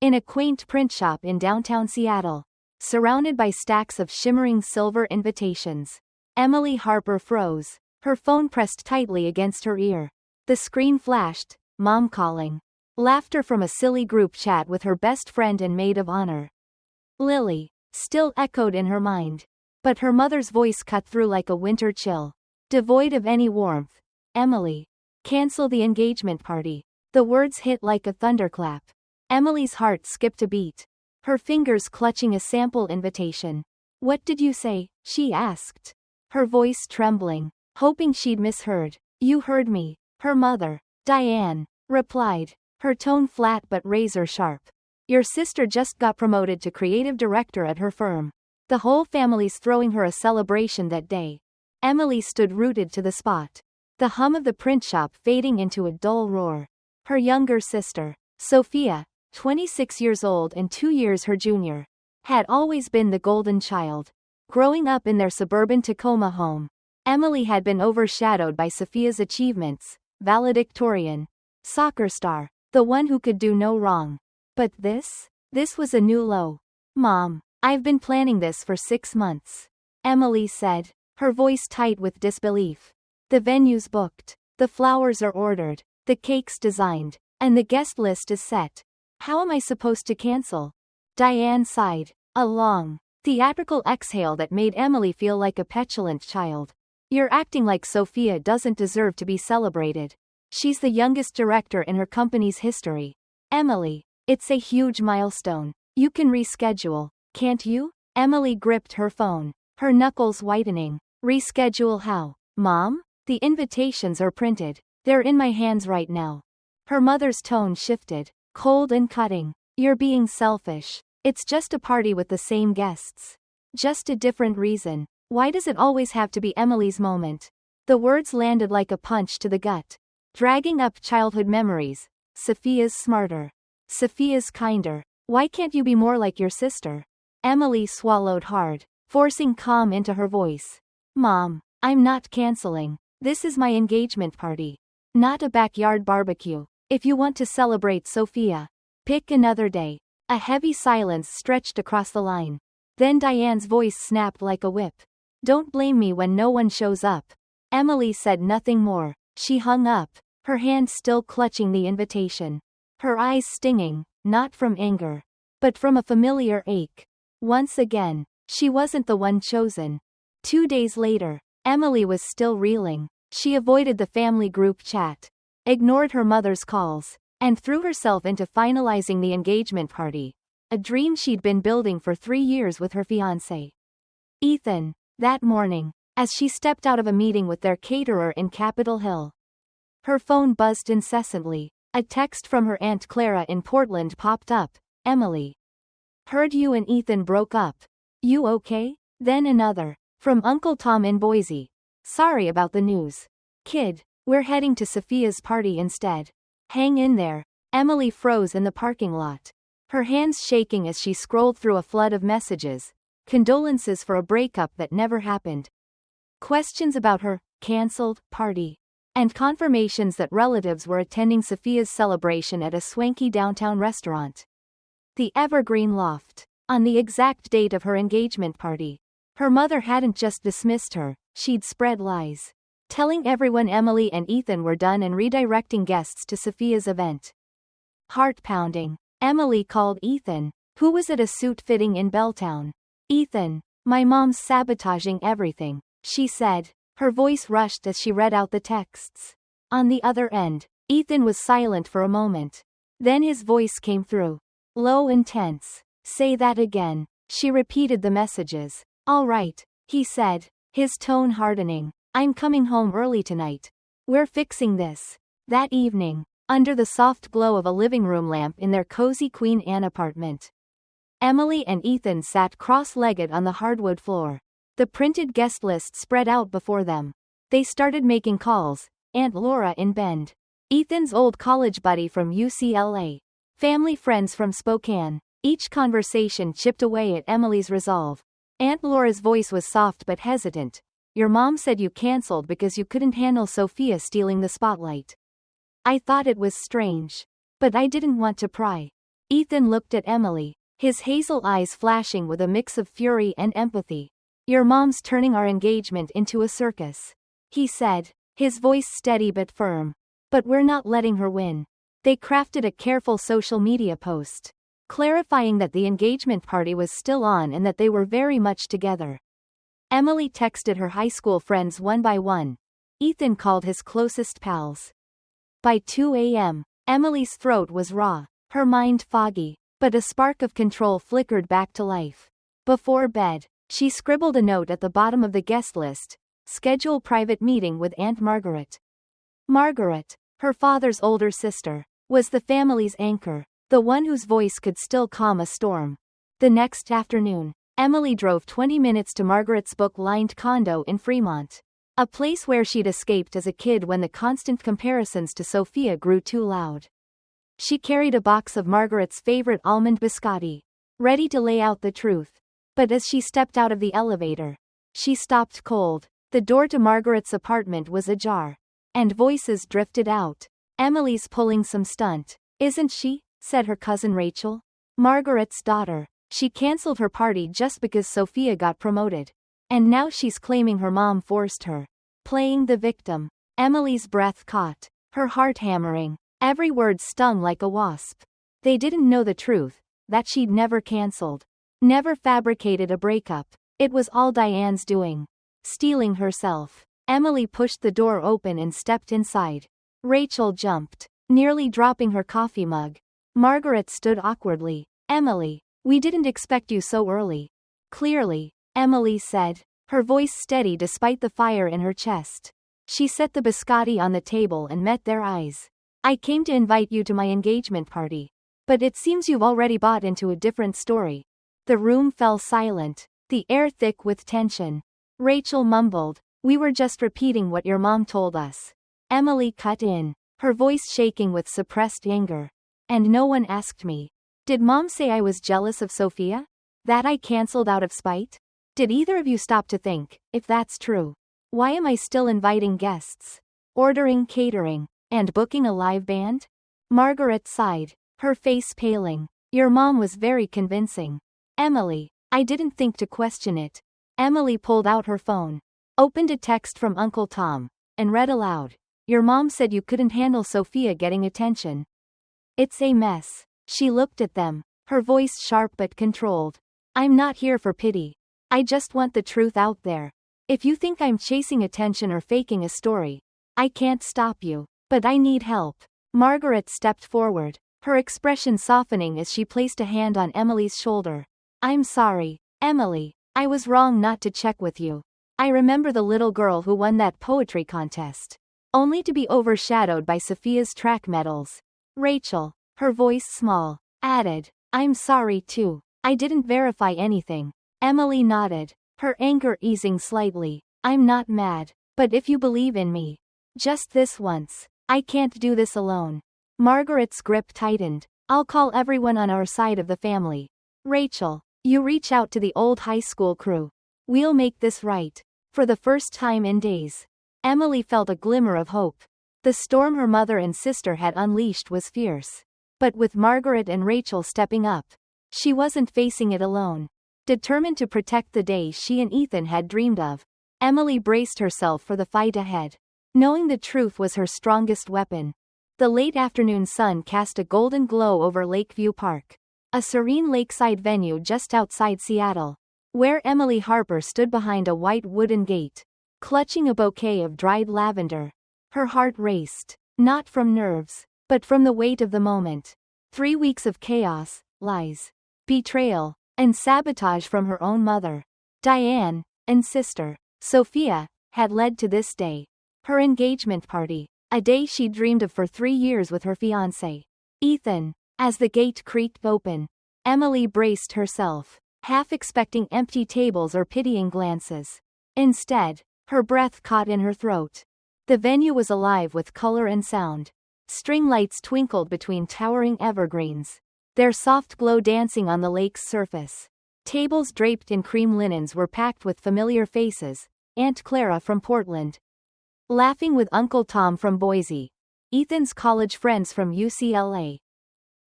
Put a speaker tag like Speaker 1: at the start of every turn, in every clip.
Speaker 1: In a quaint print shop in downtown Seattle, surrounded by stacks of shimmering silver invitations, Emily Harper froze, her phone pressed tightly against her ear. The screen flashed, "Mom calling." Laughter from a silly group chat with her best friend and maid of honor. Lily, still echoed in her mind. But her mother's voice cut through like a winter chill. Devoid of any warmth. "Emily. Cancel the engagement party." The words hit like a thunderclap. Emily's heart skipped a beat, her fingers clutching a sample invitation. "What did you say?" she asked, her voice trembling, hoping she'd misheard. "You heard me," her mother, Diane, replied, her tone flat but razor sharp. "Your sister just got promoted to creative director at her firm. The whole family's throwing her a celebration that day." Emily stood rooted to the spot, the hum of the print shop fading into a dull roar. Her younger sister, Sophia, 26 years old and 2 years her junior, had always been the golden child. Growing up in their suburban Tacoma home, Emily had been overshadowed by Sophia's achievements, valedictorian, soccer star, the one who could do no wrong. But this was a new low. "Mom, I've been planning this for 6 months," Emily said, her voice tight with disbelief. "The venue's booked, the flowers are ordered, the cake's designed, and the guest list is set. How am I supposed to cancel?" Diane sighed, a long, theatrical exhale that made Emily feel like a petulant child. "You're acting like Sophia doesn't deserve to be celebrated. She's the youngest director in her company's history. Emily, it's a huge milestone. You can reschedule, can't you?" Emily gripped her phone, her knuckles whitening. "Reschedule how, Mom? The invitations are printed. They're in my hands right now." Her mother's tone shifted, cold and cutting. "You're being selfish. It's just a party with the same guests. Just a different reason. Why does it always have to be Emily's moment?" The words landed like a punch to the gut, dragging up childhood memories. Sophia's smarter. Sophia's kinder. Why can't you be more like your sister? Emily swallowed hard, forcing calm into her voice. "Mom, I'm not canceling. This is my engagement party. Not a backyard barbecue. If you want to celebrate Sophia, pick another day." A heavy silence stretched across the line. Then Diane's voice snapped like a whip. "Don't blame me when no one shows up." Emily said nothing more. She hung up, her hand still clutching the invitation. Her eyes stinging, not from anger, but from a familiar ache. Once again, she wasn't the one chosen. 2 days later, Emily was still reeling. She avoided the family group chat, ignored her mother's calls, and threw herself into finalizing the engagement party, a dream she'd been building for 3 years with her fiancé, Ethan. That morning, as she stepped out of a meeting with their caterer in Capitol Hill, her phone buzzed incessantly. A text from her Aunt Clara in Portland popped up. "Emily. Heard you and Ethan broke up. You okay?" Then another, from Uncle Tom in Boise. "Sorry about the news, kid. We're heading to Sophia's party instead. Hang in there." Emily froze in the parking lot, her hands shaking as she scrolled through a flood of messages. Condolences for a breakup that never happened. Questions about her cancelled party. And confirmations that relatives were attending Sophia's celebration at a swanky downtown restaurant, the Evergreen Loft, on the exact date of her engagement party. Her mother hadn't just dismissed her, she'd spread lies, telling everyone Emily and Ethan were done and redirecting guests to Sophia's event. Heart-pounding, Emily called Ethan, who was at a suit fitting in Belltown. "Ethan, my mom's sabotaging everything," she said, her voice rushed as she read out the texts. On the other end, Ethan was silent for a moment. Then his voice came through, low and tense. "Say that again." She repeated the messages. "All right," he said, his tone hardening. "I'm coming home early tonight. We're fixing this." That evening, under the soft glow of a living room lamp in their cozy Queen Anne apartment, Emily and Ethan sat cross-legged on the hardwood floor, the printed guest list spread out before them. They started making calls. Aunt Laura in Bend, Ethan's old college buddy from UCLA, family friends from Spokane. Each conversation chipped away at Emily's resolve. Aunt Laura's voice was soft but hesitant. "Your mom said you canceled because you couldn't handle Sophia stealing the spotlight. I thought it was strange, but I didn't want to pry." Ethan looked at Emily, his hazel eyes flashing with a mix of fury and empathy. Your mom's turning our engagement into a circus, he said, his voice steady but firm. But we're not letting her win. They crafted a careful social media post, clarifying that the engagement party was still on and that they were very much together. Emily texted her high school friends one by one. Ethan called his closest pals. By 2 a.m., Emily's throat was raw, her mind foggy, but a spark of control flickered back to life. Before bed, she scribbled a note at the bottom of the guest list: schedule private meeting with Aunt Margaret. Margaret, her father's older sister, was the family's anchor, the one whose voice could still calm a storm. The next afternoon, Emily drove 20 minutes to Margaret's book-lined condo in Fremont, a place where she'd escaped as a kid when the constant comparisons to Sophia grew too loud. She carried a box of Margaret's favorite almond biscotti, ready to lay out the truth. But as she stepped out of the elevator, she stopped cold. The door to Margaret's apartment was ajar, and voices drifted out. Emily's pulling some stunt, isn't she? Said her cousin Rachel, Margaret's daughter. She cancelled her party just because Sophia got promoted. And now she's claiming her mom forced her. Playing the victim. Emily's breath caught, her heart hammering. Every word stung like a wasp. They didn't know the truth, that she'd never cancelled, never fabricated a breakup. It was all Diane's doing. Stealing herself. Emily pushed the door open and stepped inside. Rachel jumped, nearly dropping her coffee mug. Margaret stood awkwardly. Emily, we didn't expect you so early. Clearly, Emily said, her voice steady despite the fire in her chest. She set the biscotti on the table and met their eyes. I came to invite you to my engagement party. But it seems you've already bought into a different story. The room fell silent, the air thick with tension. Rachel mumbled, we were just repeating what your mom told us. Emily cut in, her voice shaking with suppressed anger. And no one asked me. Did mom say I was jealous of Sophia? That I cancelled out of spite? Did either of you stop to think, if that's true, why am I still inviting guests, ordering catering, and booking a live band? Margaret sighed, her face paling. Your mom was very convincing. Emily, I didn't think to question it. Emily pulled out her phone, opened a text from Uncle Tom, and read aloud. Your mom said you couldn't handle Sophia getting attention. It's a mess. She looked at them, her voice sharp but controlled. I'm not here for pity. I just want the truth out there. If you think I'm chasing attention or faking a story, I can't stop you. But I need help. Margaret stepped forward, her expression softening as she placed a hand on Emily's shoulder. I'm sorry, Emily. I was wrong not to check with you. I remember the little girl who won that poetry contest, only to be overshadowed by Sophia's track medals. Rachel, her voice small, added, I'm sorry too. I didn't verify anything. Emily nodded, her anger easing slightly. I'm not mad, but if you believe in me, just this once, I can't do this alone. Margaret's grip tightened. I'll call everyone on our side of the family. Rachel, you reach out to the old high school crew. We'll make this right. For the first time in days, Emily felt a glimmer of hope. The storm her mother and sister had unleashed was fierce. But with Margaret and Rachel stepping up, she wasn't facing it alone. Determined to protect the day she and Ethan had dreamed of, Emily braced herself for the fight ahead. Knowing the truth was her strongest weapon. The late afternoon sun cast a golden glow over Lakeview Park, a serene lakeside venue just outside Seattle, where Emily Harper stood behind a white wooden gate, clutching a bouquet of dried lavender. Her heart raced, not from nerves, but from the weight of the moment. 3 weeks of chaos, lies, betrayal, and sabotage from her own mother, Diane, and sister, Sophia, had led to this day. Her engagement party, a day she dreamed of for 3 years with her fiancé, Ethan. As the gate creaked open, Emily braced herself, half expecting empty tables or pitying glances. Instead, her breath caught in her throat. The venue was alive with color and sound. String lights twinkled between towering evergreens, their soft glow dancing on the lake's surface. Tables draped in cream linens were packed with familiar faces: Aunt Clara from Portland, laughing with Uncle Tom from Boise, Ethan's college friends from UCLA,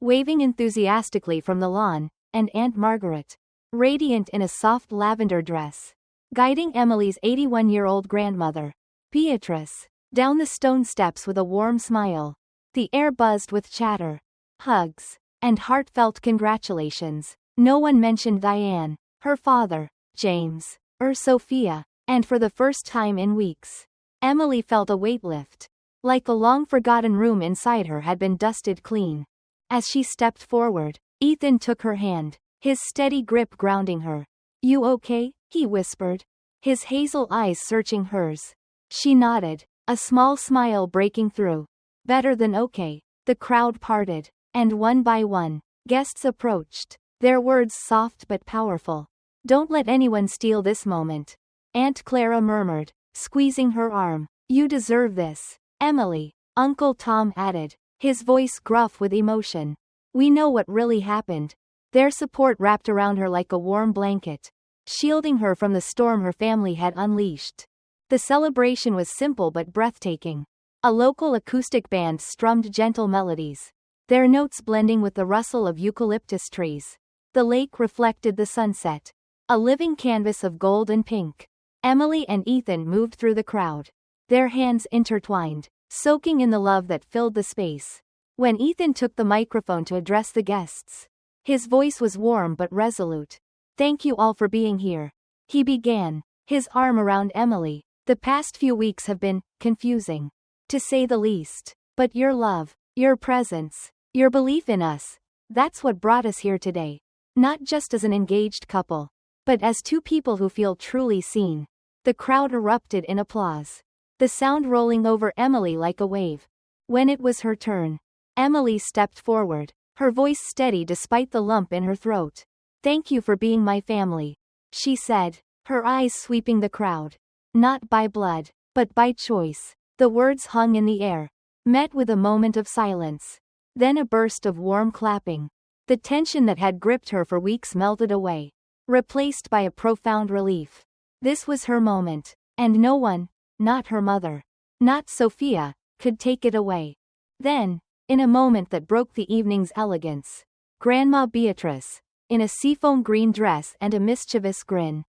Speaker 1: waving enthusiastically from the lawn, and Aunt Margaret, radiant in a soft lavender dress, guiding Emily's 81-year-old grandmother, Beatrice, down the stone steps with a warm smile. The air buzzed with chatter, hugs, and heartfelt congratulations. No one mentioned Diane, her father, James, or Sophia, and for the first time in weeks, Emily felt a weight lift. Like a long-forgotten room inside her had been dusted clean. As she stepped forward, Ethan took her hand, his steady grip grounding her. "You okay?" he whispered, his hazel eyes searching hers. She nodded, a small smile breaking through. "Better than okay." The crowd parted, and one by one, guests approached, their words soft but powerful. "Don't let anyone steal this moment," Aunt Clara murmured, squeezing her arm. "You deserve this, Emily," Uncle Tom added, his voice gruff with emotion. "We know what really happened." Their support wrapped around her like a warm blanket, shielding her from the storm her family had unleashed. The celebration was simple but breathtaking. A local acoustic band strummed gentle melodies, their notes blending with the rustle of eucalyptus trees. The lake reflected the sunset, a living canvas of gold and pink. Emily and Ethan moved through the crowd, their hands intertwined, soaking in the love that filled the space. When Ethan took the microphone to address the guests, his voice was warm but resolute. "Thank you all for being here," he began, his arm around Emily. "The past few weeks have been confusing, to say the least. But your love, your presence, your belief in us, that's what brought us here today. Not just as an engaged couple, but as two people who feel truly seen." The crowd erupted in applause, the sound rolling over Emily like a wave. When it was her turn, Emily stepped forward, her voice steady despite the lump in her throat. "Thank you for being my family," she said, her eyes sweeping the crowd. "Not by blood, but by choice." The words hung in the air, met with a moment of silence. Then a burst of warm clapping. The tension that had gripped her for weeks melted away, replaced by a profound relief. This was her moment, and no one, not her mother, not Sophia, could take it away. Then, in a moment that broke the evening's elegance, Grandma Beatrice, in a seafoam green dress and a mischievous grin,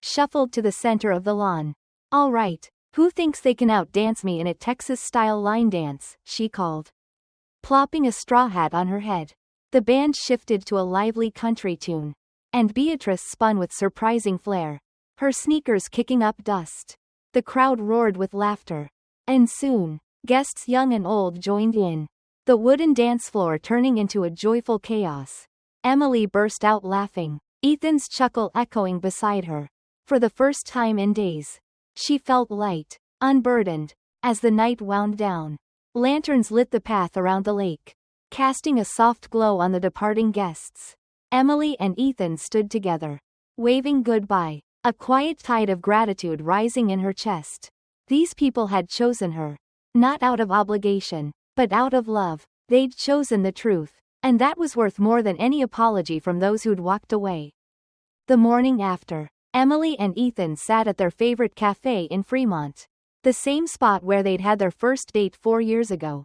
Speaker 1: shuffled to the center of the lawn. "All right, who thinks they can outdance me in a Texas-style line dance?" she called, plopping a straw hat on her head. The band shifted to a lively country tune, and Beatrice spun with surprising flair, her sneakers kicking up dust. The crowd roared with laughter, and soon, guests young and old joined in, the wooden dance floor turning into a joyful chaos. Emily burst out laughing, Ethan's chuckle echoing beside her. For the first time in days, she felt light, unburdened. As the night wound down, lanterns lit the path around the lake, casting a soft glow on the departing guests. Emily and Ethan stood together, waving goodbye, a quiet tide of gratitude rising in her chest. These people had chosen her, not out of obligation, but out of love. They'd chosen the truth, and that was worth more than any apology from those who'd walked away. The morning after, Emily and Ethan sat at their favorite cafe in Fremont, the same spot where they'd had their first date 4 years ago.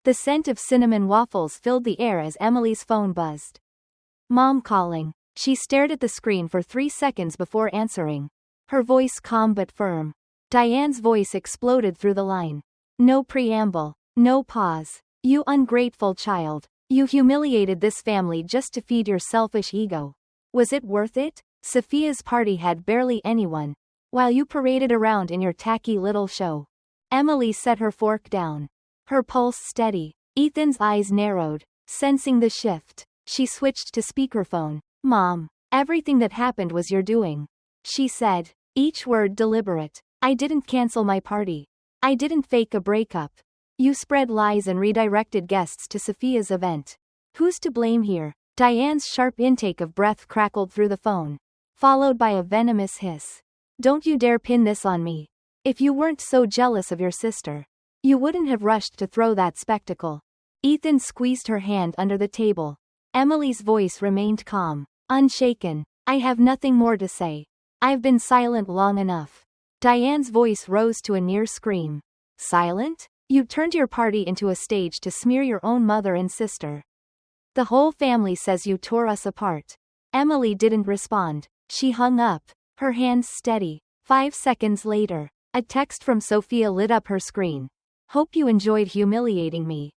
Speaker 1: The scent of cinnamon waffles filled the air as Emily's phone buzzed. "Mom calling." She stared at the screen for 3 seconds before answering, her voice calm but firm. Diane's voice exploded through the line. "No preamble, no pause. You ungrateful child. You humiliated this family just to feed your selfish ego. Was it worth it? Sophia's party had barely anyone, while you paraded around in your tacky little show." Emily set her fork down, her pulse steady. Ethan's eyes narrowed, sensing the shift. She switched to speakerphone. "Mom, everything that happened was your doing," she said, each word deliberate. "I didn't cancel my party. I didn't fake a breakup. You spread lies and redirected guests to Sophia's event. Who's to blame here?" Diane's sharp intake of breath crackled through the phone, followed by a venomous hiss. "Don't you dare pin this on me. If you weren't so jealous of your sister, you wouldn't have rushed to throw that spectacle." Ethan squeezed her hand under the table. Emily's voice remained calm, unshaken. "I have nothing more to say. I've been silent long enough." Diane's voice rose to a near scream. "Silent? You turned your party into a stage to smear your own mother and sister. The whole family says you tore us apart. Emily didn't respond. She hung up, her hands steady. 5 seconds later, a text from Sophia lit up her screen. Hope you enjoyed humiliating me.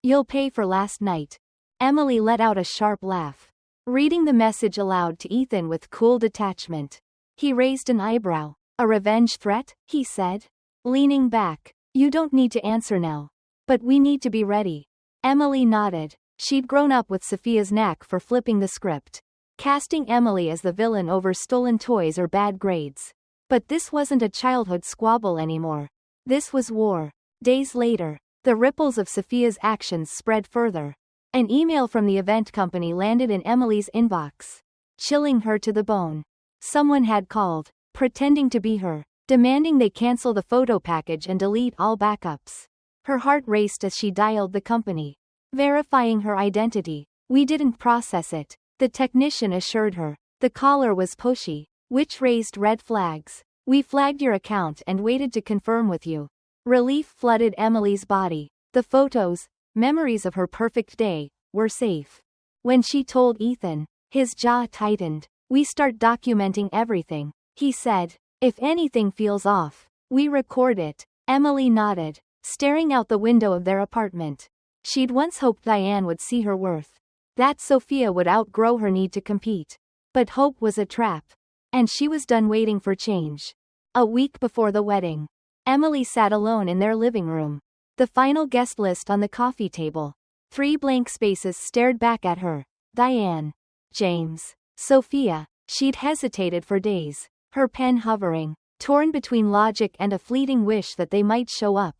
Speaker 1: You'll pay for last night. Emily let out a sharp laugh, reading the message aloud to Ethan with cool detachment. He raised an eyebrow. A revenge threat? He said, leaning back. You don't need to answer now. But we need to be ready. Emily nodded. She'd grown up with Sophia's knack for flipping the script, casting Emily as the villain over stolen toys or bad grades. But this wasn't a childhood squabble anymore. This was war. Days later, the ripples of Sophia's actions spread further. An email from the event company landed in Emily's inbox, chilling her to the bone. Someone had called, pretending to be her, demanding they cancel the photo package and delete all backups. Her heart raced as she dialed the company, verifying her identity. We didn't process it, the technician assured her. The caller was pushy, which raised red flags. We flagged your account and waited to confirm with you. Relief flooded Emily's body. The photos, memories of her perfect day, were safe. When she told Ethan, his jaw tightened. We start documenting everything, he said. If anything feels off, we record it. Emily nodded, staring out the window of their apartment. She'd once hoped Diane would see her worth, that Sophia would outgrow her need to compete. But hope was a trap. And she was done waiting for change. A week before the wedding, Emily sat alone in their living room. The final guest list on the coffee table. 3 blank spaces stared back at her. Diane, James, Sophia. She'd hesitated for days, her pen hovering, torn between logic and a fleeting wish that they might show up.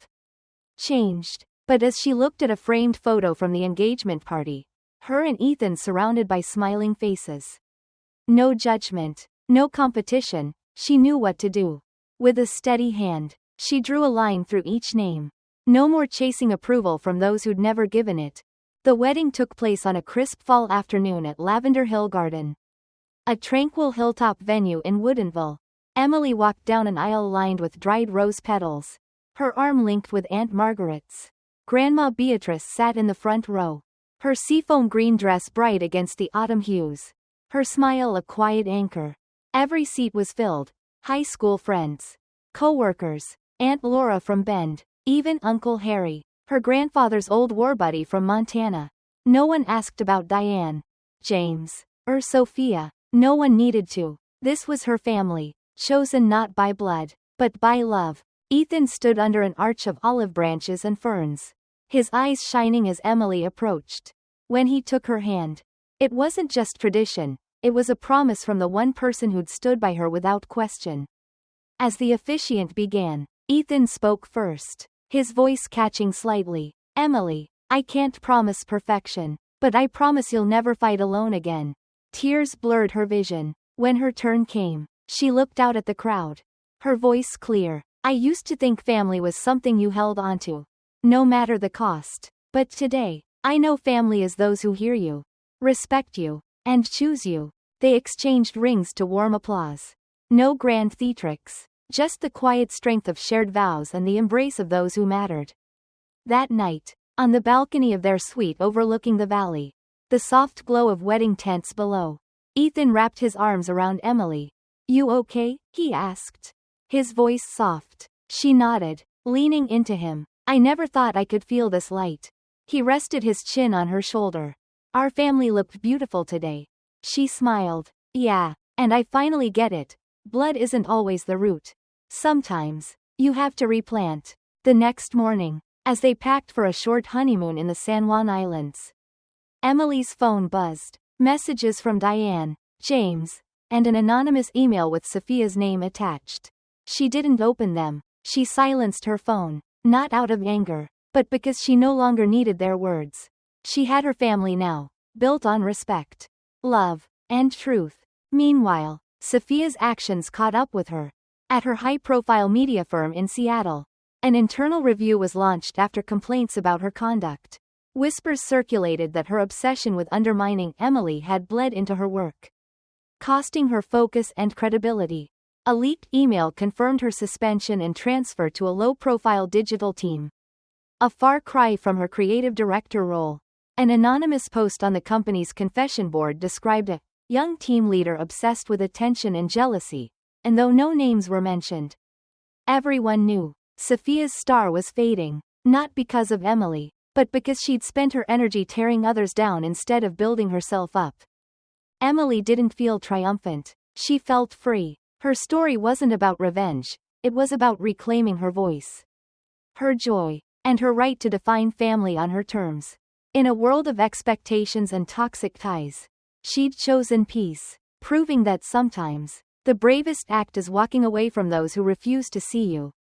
Speaker 1: Changed. But as she looked at a framed photo from the engagement party, her and Ethan surrounded by smiling faces. No judgment, no competition, she knew what to do. With a steady hand, she drew a line through each name. No more chasing approval from those who'd never given it. The wedding took place on a crisp fall afternoon at Lavender Hill Garden, a tranquil hilltop venue in Woodinville. Emily walked down an aisle lined with dried rose petals, her arm linked with Aunt Margaret's. Grandma Beatrice sat in the front row, her seafoam green dress bright against the autumn hues, her smile a quiet anchor. Every seat was filled. High school friends, co-workers, Aunt Laura from Bend, even Uncle Harry, her grandfather's old war buddy from Montana. No one asked about Diane, James, or Sophia. No one needed to. This was her family, chosen not by blood, but by love. Ethan stood under an arch of olive branches and ferns, his eyes shining as Emily approached. When he took her hand, it wasn't just tradition, it was a promise from the one person who'd stood by her without question. As the officiant began, Ethan spoke first, his voice catching slightly. Emily, I can't promise perfection, but I promise you'll never fight alone again. Tears blurred her vision. When her turn came, she looked out at the crowd, her voice clear. I used to think family was something you held onto, no matter the cost. But today, I know family is those who hear you, respect you, and choose you. They exchanged rings to warm applause. No grand theatrics, just the quiet strength of shared vows and the embrace of those who mattered. That night, on the balcony of their suite overlooking the valley, the soft glow of wedding tents below, Ethan wrapped his arms around Emily. You okay? He asked, his voice soft. She nodded, leaning into him. I never thought I could feel this light. He rested his chin on her shoulder. Our family looked beautiful today. She smiled. Yeah, and I finally get it. Blood isn't always the root. Sometimes, you have to replant. The next morning, as they packed for a short honeymoon in the San Juan Islands, Emily's phone buzzed. Messages from Diane, James, and an anonymous email with Sophia's name attached. She didn't open them. She silenced her phone, not out of anger, but because she no longer needed their words. She had her family now, built on respect, love, and truth. Meanwhile, Sophia's actions caught up with her. At her high-profile media firm in Seattle, an internal review was launched after complaints about her conduct. Whispers circulated that her obsession with undermining Emily had bled into her work, costing her focus and credibility. A leaked email confirmed her suspension and transfer to a low-profile digital team. A far cry from her creative director role. An anonymous post on the company's confession board described a young team leader obsessed with attention and jealousy, and though no names were mentioned, everyone knew Sophia's star was fading, not because of Emily, but because she'd spent her energy tearing others down instead of building herself up. Emily didn't feel triumphant. She felt free. Her story wasn't about revenge, it was about reclaiming her voice, her joy, and her right to define family on her terms. In a world of expectations and toxic ties, she'd chosen peace, proving that sometimes, the bravest act is walking away from those who refuse to see you.